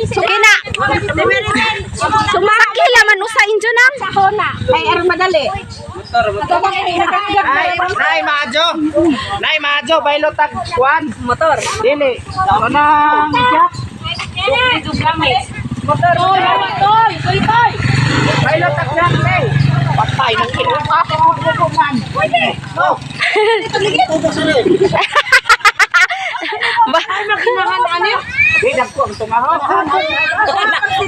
Kina. Sumakila man usain dyan ang. Sakona. Ay, aron madali. Nay Majo. Nay Majo, bailo tag kuan. Motor. Dili. Kanang jack. Motor. Tol. Tol. Bailo tag jack, nay. Patay nang kinuha ko man. Go. Ba? Ay, makinahan ano? Di dagko ang tungahon.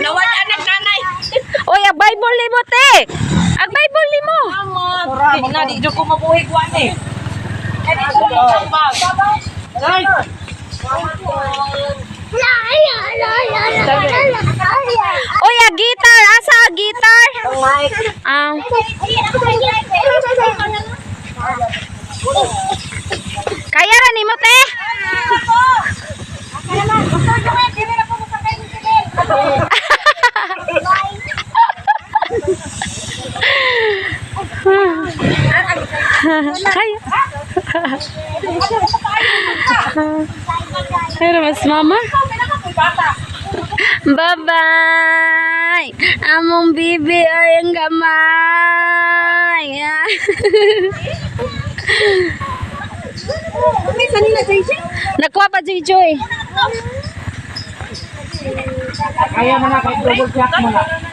Nawala anak nanay. Oy, ang Bible ni mo, te. Ang Bible ni mo. Na, di ko mabuhay ko eh. Nay. Oy, ang gitar. Asa ang gitar? Ang kaya ra nimo, te. Kaya. Pero mas mama. Bye-bye. Among bibi ay ang gamay. Nakuha pa Joy. Kaya man na kay double jack mo na.